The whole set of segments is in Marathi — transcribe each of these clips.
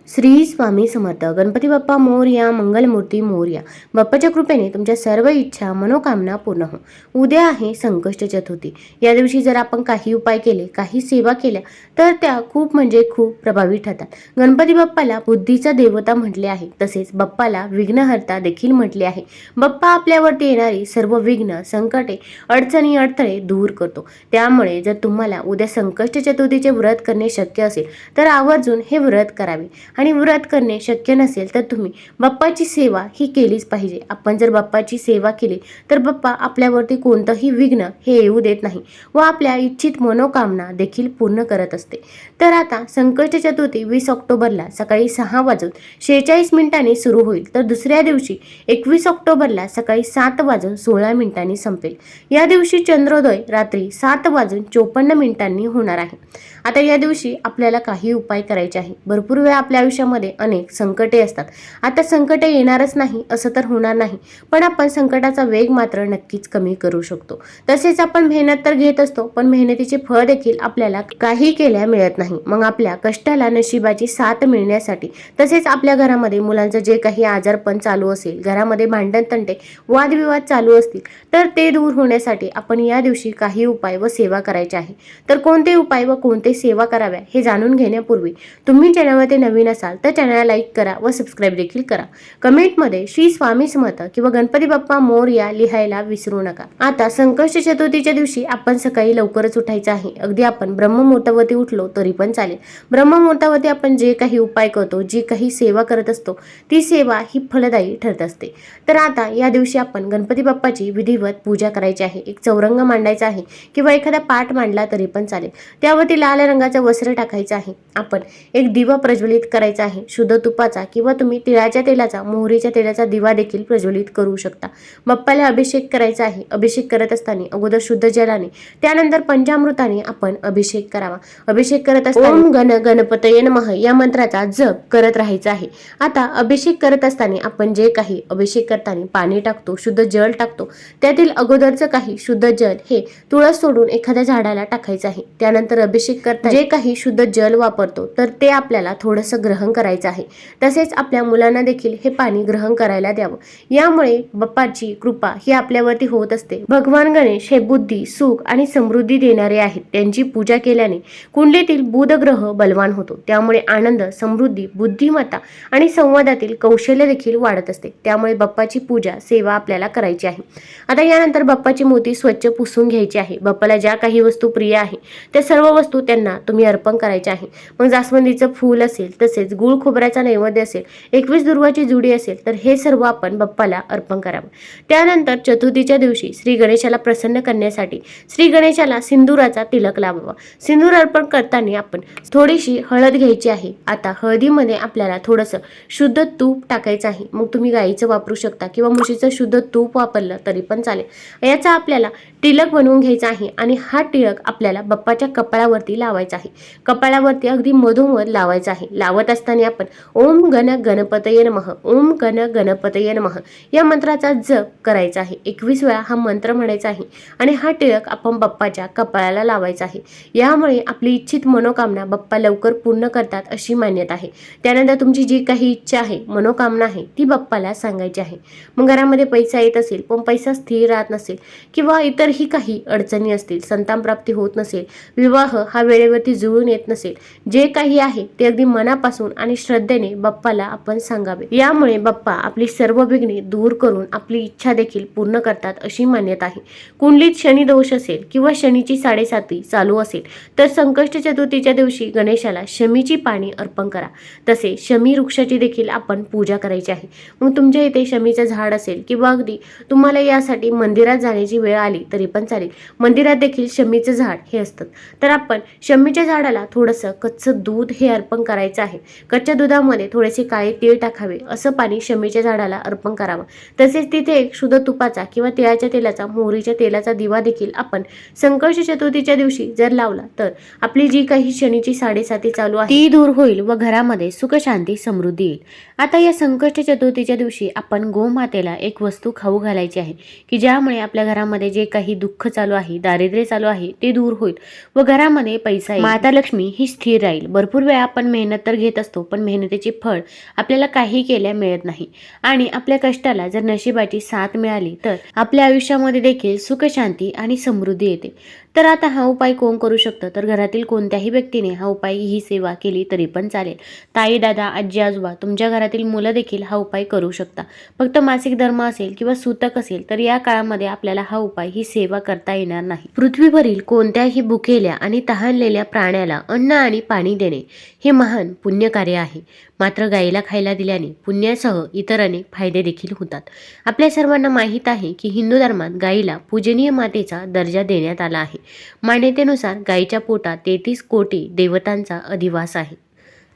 श्री स्वामी समर्थ. गणपती बाप्पा मोरया, मंगलमूर्ती मोरया. बाप्पाच्या कृपेने तुमच्या सर्व इच्छा मनोकामना पूर्ण हो. उद्या आहे संकष्ट चतुर्थी. या दिवशी जर आपण काही उपाय केले, काही सेवा केल्या तर त्या खूप म्हणजे खूप प्रभावी ठरतात. गणपती बाप्पाला बुद्धीचा देवता म्हटले आहे, तसेच बाप्पाला विघ्नहर्ता देखील म्हटले आहे. बाप्पा आपल्यावरती येणारी सर्व विघ्न, संकटे, अडचणी, अडथळे दूर करतो. त्यामुळे जर तुम्हाला उद्या संकष्ट चतुर्थीचे व्रत करणे शक्य असेल तर आवर्जून हे व्रत करावे. आणि व्रत करणे शक्य नसेल तर तुम्ही बाप्पाची सेवा ही केलीच पाहिजे. आपण जर बाप्पाची सेवा केली तर बाप्पा आपल्यावरती कोणतंही विघ्न हे येऊ देत नाही व आपल्या इच्छित मनोकामना देखील पूर्ण करत असते. तर आता संकष्ट चतुर्थी 20 ऑक्टोबरला सकाळी 6:46 सुरू होईल, तर दुसऱ्या दिवशी 21 ऑक्टोबरला सकाळी 7:16 संपेल. या दिवशी चंद्रोदय रात्री 7:54 होणार आहे. आता या दिवशी आपल्याला काही उपाय करायचे आहे. भरपूर वेळा आपल्या आयुष्यामध्ये अनेक संकटे असतात. आता संकटे येणारच नाही असं तर होणार नाही, पण आपण संकटाचा वेग मात्र नक्कीच कमी करू शकतो. तसेच आपण मेहनत तर घेत असतो, पण मेहनतीचे फळ देखील आपल्याला काही केल्या मिळत नाही. मग आपल्या कष्टाला नशिबाची साथ मिळण्यासाठी, तसेच आपल्या घरामध्ये मुलांचं जे काही आजारपण चालू असेल, घरामध्ये भांडण तंटे, वादविवाद चालू असतील, तर ते दूर होण्यासाठी आपण या दिवशी काही उपाय व सेवा करायचे आहे. तर कोणते उपाय व कोणते सेवा कराव्या हे जाणून घेण्यापूर्वी तुम्ही चॅनलवरती नवीन असाल तर चॅनलला लाईक करा व सबस्क्राईब देखील करा. कमेंटमध्ये श्री स्वामी समर्थ किंवा गणपती बाप्पा मोरया लिहायला विसरू नका. आता संकष्ट चतुर्थीच्या दिवशी आपण सकाळी लवकरच उठायचं आहे. अगदी आपण ब्रह्ममुहूर्तावरती उठलो तरी पण चालेल. ब्रह्ममुहूर्तावरती आपण जे काही उपाय करतो, जी काही सेवा करत असतो, ती सेवा ही फलदायी ठरत असते. तर आता या दिवशी आपण गणपती बाप्पाची विधिवत पूजा करायची आहे. एक चौरंग मांडायचा आहे किंवा एखादा पाट मांडला तरी पण चालेल. त्यावरती लाल रंगाचं वस्त्र टाकायचं आहे. आपण एक दिवा प्रज्वलित करायचा आहे. शुद्ध तुपाचा किंवा तुम्ही तिळाच्या तेलाचा, मोहरीच्या तेलाचा दिवा देखील प्रज्वलित करू शकता. बाप्पाला अभिषेक करायचा आहे. अभिषेक करत असताना अगोदर शुद्ध जलाने, त्यानंतर पंचामृताने आपण अभिषेक करावा. अभिषेक करत असताना ओम गण गणपतये नमः या मंत्राचा जप करत राहायचा आहे. आता अभिषेक करत असताना आपण जे काही अभिषेक करताना पाणी टाकतो, शुद्ध जल टाकतो, त्यातील अगोदरचं काही शुद्ध जल हे तुळस सोडून एखाद्या झाडाला टाकायचं आहे. त्यानंतर अभिषेक करताना जे काही शुद्ध जल वापरतो तर ते आपल्याला थोडंसं ग्रहण करायचं आहे. तसेच आपल्या मुलांना देखील हे पाणी ग्रहण करायला द्यावं. यामुळे बाप्पाची कृपा ही आपल्यावरती होत असते. भगवान गणेश हे बुद्धी, सुख आणि समृद्धी देणारे आहेत. त्यांची पूजा केल्याने कुंडलीतील बुध ग्रह बलवान होतो. त्यामुळे आनंद, समृद्धी, बुद्धिमत्ता आणि संवादातील कौशल्य देखील वाढत असते. त्यामुळे बाप्पाची पूजा, सेवा आपल्याला करायची आहे. आता यानंतर बाप्पाची मूर्ती स्वच्छ पुसून घ्यायची आहे. बाप्पाला ज्या काही वस्तू प्रिय आहे त्या सर्व वस्तू त्यांना तुम्ही अर्पण करायच्या आहे. मग जास्वंदीचं फूल असेल, तसेच गुळ खोबऱ्याचा नैवेद्य असेल, 21 दुर्वाची जुडी असेल, तर हे सर्व आपण बाप्पाला अर्पण करावं. त्यानंतर चतुर्थीच्या दिवशी श्री गणेशाला प्रसन्न करण्यासाठी श्री गणेशाला सिंदुराचा तिलक लावावा. सिंदूर अर्पण करताना आपण थोडीशी हळद घ्यायची आहे. आता हळदीमध्ये आपल्याला थोडंसं शुद्ध तूप टाकायचं आहे. मग तुम्ही गाईचं वापरू शकता किंवा म्हशीचं शुद्ध तूप वापरलं तरी पण चालेल. याचा आपल्याला तिलक बनवून घ्यायचा आहे आणि हा तिलक आपल्याला बाप्पाच्या कपाळावरती लावायचा आहे. कपाळावरती अगदी मधोमध लावायचा आहे. लावत असताना आपण ओम गण गणपतये नमः, ओम गण गणपतये नमः या मंत्राचा जप करायचा आहे. 21 वेळा हा मंत्र म्हणायचा आहे आणि हा टिळक आपण बाप्पाच्या कपाळाला लावायचा आहे. यामुळे आपली इच्छित मनोकामना बाप्पा लवकर पूर्ण करतात अशी मान्यता आहे. त्यानंतर तुमची जी काही इच्छा आहे, मनोकामना आहे, ती बाप्पाला सांगायची आहे. मग घरामध्ये पैसा येत असेल पण पैसा स्थिर राहत नसेल किंवा इतरही काही अडचणी असतील, संतान प्राप्ती होत नसेल, विवाह हा वेळेवरती जुळून येत नसेल, जे काही आहे ते अगदी मनापासून आणि श्रद्धेने बाप्पाला आपण सांगावे. यामुळे बाप्पा आपली सर्व विघ्ने दूर करून आपली इच्छा देखील पूर्ण करतात अशी मान्यता आहे. कुंडलीत शनी दोष असेल किंवा शनीची 7.5 चालू असेल तर संकष्ट चतुर्थीच्या दिवशी गणेशाला शमीची पाणी अर्पण करा. तसे शमी वृक्षाची देखील आपण पूजा करायची आहे. मग तुमच्या इथे शमीचं झाड असेल किंवा अगदी तुम्हाला यासाठी मंदिरात जाण्याची वेळ आली तरी पण चालेल, मंदिरात देखील शमीचं झाड हे असतं. तर आपण शमीच्या झाडाला थोडंसं कच्चं दूध हे अर्पण करायचं आहे. कच्च्या दुधामध्ये थोडेसे काळे तीळ टाकावे. असं पाणी शमीच्या झाडाला अर्पण करावं. तसेच तिथे एक शुद्ध तुपाचा किंवा तिळाच्या तेलाचा, मोहरीच्या तेलाचा दिवा देखील आपण संकष्ट चतुर्थीच्या दिवशी जर लावला तर आपली जी काही शनीची 7.5 चालू आहे ती दूर होईल व घरामध्ये सुख, शांती, समृद्धी येईल. आता या संकष्ट चतुर्थीच्या दिवशी आपण गोमातेला एक वस्तू खाऊ घालायची आहे की ज्यामुळे आपल्या घरामध्ये जे काही काही दुःख चालू आहे, दारिद्र्य चालू आहे ते दूर होईल व घरामध्ये पैसा येईल. माता लक्ष्मी ही स्थिर राहील. भरपूर वेळा आपण मेहनत तर घेत असतो, पण मेहनतीचे फळ आपल्याला काही केल्या मिळत नाही आणि आपल्या कष्टाला जर नशिबाची साथ मिळाली तर आपल्या आयुष्यामध्ये देखील सुख, शांती आणि समृद्धी येते. तर आता हा उपाय कोण करू शकतं? तर घरातील कोणत्याही व्यक्तीने हा उपाय, ही सेवा केली तरी पण चालेल. ताई, दादा, आजी, आजोबा, तुमच्या घरातील मुलं देखील हा उपाय करू शकता. फक्त मासिक धर्म असेल किंवा सूतक असेल तर या काळामध्ये आपल्याला हा उपाय, ही सेवा करता येणार नाही. पृथ्वीवरील कोणत्याही भुकेल्या आणि तहानलेल्या प्राण्याला अन्न आणि पाणी देणे हे महान पुण्यकार्य आहे. मात्र गायीला खायला दिल्याने पुण्यासह इतर अनेक फायदे देखील होतात. आपल्या सर्वांना माहीत आहे की हिंदू धर्मात गायीला पूजनीय मातेचा दर्जा देण्यात आला आहे. मान्यतेनुसार गायीच्या पोटात 33 कोटी देवतांचा अधिवास आहे,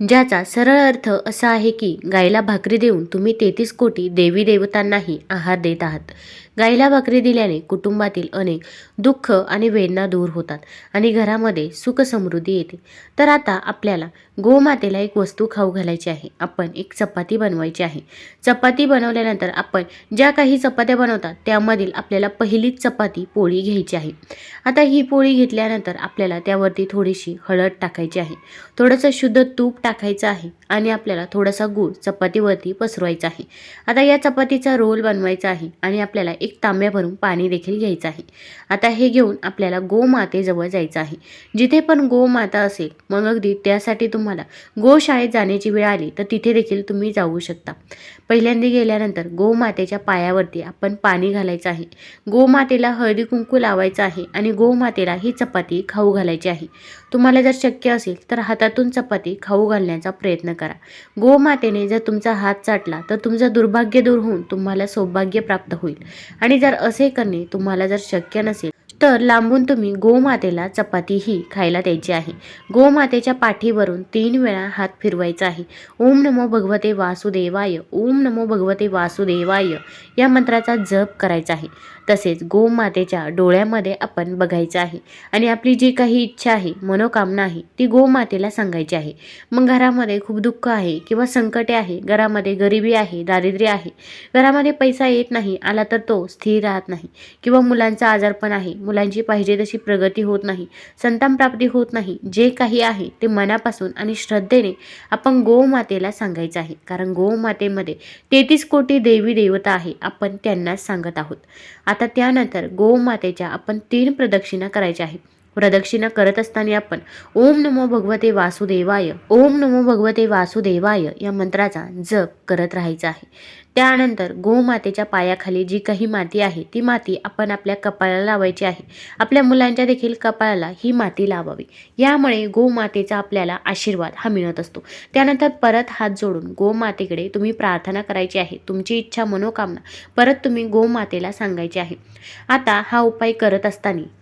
ज्याचा सरळ अर्थ असा आहे की गायीला भाकरी देऊन तुम्ही 33 कोटी देवी देवतांनाही आहार देत आहात. गायीला भाकरी दिल्याने कुटुंबातील अनेक दुःख आणि वेदना दूर होतात आणि घरामध्ये सुख समृद्धी येते. तर आता आपल्याला गोमातेला एक वस्तू खाऊ घालायची आहे. आपण एक चपाती बनवायची आहे. चपाती बनवल्यानंतर आपण ज्या काही चपात्या बनवतात त्यामधील आपल्याला पहिलीच चपाती पोळी घ्यायची आहे. आता ही पोळी घेतल्यानंतर आपल्याला त्यावरती थोडीशी हळद टाकायची आहे, थोडंसं शुद्ध तूप टाकायचं आहे आणि आपल्याला थोडासा गूळ चपातीवरती पसरवायचा आहे. आता या चपातीचा रोल बनवायचा आहे आणि आपल्याला एक तांब्या भरून पाणी देखील घ्यायचं आहे. आता हे घेऊन आपल्याला गोमातेजवळ जायचं आहे. जिथे पण गोमाता असेल, मग अगदी त्यासाठी तुम्हाला गोशाळेत जाण्याची वेळ आली तर तिथे देखील तुम्ही जाऊ शकता. पहिल्यांदा गेल्यानंतर गोमातेच्या पायावरती आपण पाणी घालायचं आहे. गोमातेला हळदी कुंकू लावायचं आहे आणि गोमातेला ही चपाती खाऊ घालायची आहे. तुम्हाला जर शक्य असेल तर हातातून चपाती खाऊ घालण्याचा प्रयत्न करा. गोमातेने जर तुमचा हात चाटला तर तुमचं दुर्भाग्य दूर होऊन तुम्हाला सौभाग्य प्राप्त होईल. आणि जर असे करणे तुम्हाला जर शक्य नसेल तर लांबून तुम्ही गोमातेला चपाती ही खायला द्यायची आहे. गोमातेच्या पाठीवरून 3 वेळा हात फिरवायचा आहे. ओम नमो भगवते वासुदेवाय, ओम नमो भगवते वासुदेवाय या मंत्राचा जप करायचा आहे. तसेच गोमातेच्या डोळ्यामध्ये आपण बघायचं आहे आणि आपली जी काही इच्छा आहे, मनोकामना आहे ती गोमातेला सांगायची आहे. मग घरामध्ये खूप दुःख आहे किंवा संकटे आहे, घरामध्ये गरिबी आहे, दारिद्र्य आहे, घरामध्ये पैसा येत नाही, आला तर तो स्थिर राहत नाही किंवा मुलांचा आजारपण आहे, मुलांची पाहिजे तशी प्रगती होत नाही, संतान प्राप्ती होत नाही, जे काही आहे ते मनापासून आणि श्रद्धेने आपण गोमातेला सांगायचं आहे. कारण गोमातेमध्ये 33 कोटी देवी देवता आहे, आपण त्यांनाच सांगत आहोत. आता त्यानंतर गोमातेच्या आपण 3 प्रदक्षिणा करायच्या आहेत. प्रदक्षिणा करत असताना आपण ओम नमो भगवते वासुदेवाय, ओम नमो भगवते वासुदेवाय या मंत्राचा जप करत राहायचा आहे. त्यानंतर गोमातेच्या पायाखाली जी काही माती आहे ती माती आपण आपल्या कपाळाला लावायची आहे. आपल्या मुलांच्या देखील कपाळाला ही माती लावावी. यामुळे गोमातेचा आपल्याला आशीर्वाद हा मिळत असतो. त्यानंतर परत हात जोडून गोमातेकडे तुम्ही प्रार्थना करायची आहे. तुमची इच्छा, मनोकामना परत तुम्ही गोमातेला सांगायची आहे. आता हा उपाय करत असताना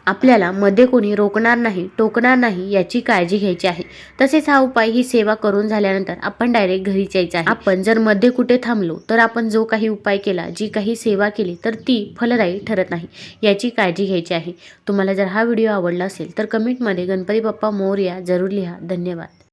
आपल्याला मध्ये कोणी रोखणार नाही, टोकणार नाही याची काळजी घ्यायची आहे. तसेच हा उपाय, ही सेवा करून झाल्यानंतर आपण डायरेक्ट घरीच यायचं आहे. आपण जर मध्ये कुठे थांबलो तर आपण जो काही उपाय केला, जी काही सेवा केली तर ती फलदायी ठरत नाही, याची काळजी घ्यायची आहे. तुम्हाला जर हा व्हिडिओ आवडला असेल तर कमेंटमध्ये गणपती बाप्पा मोरया जरूर लिहा. धन्यवाद.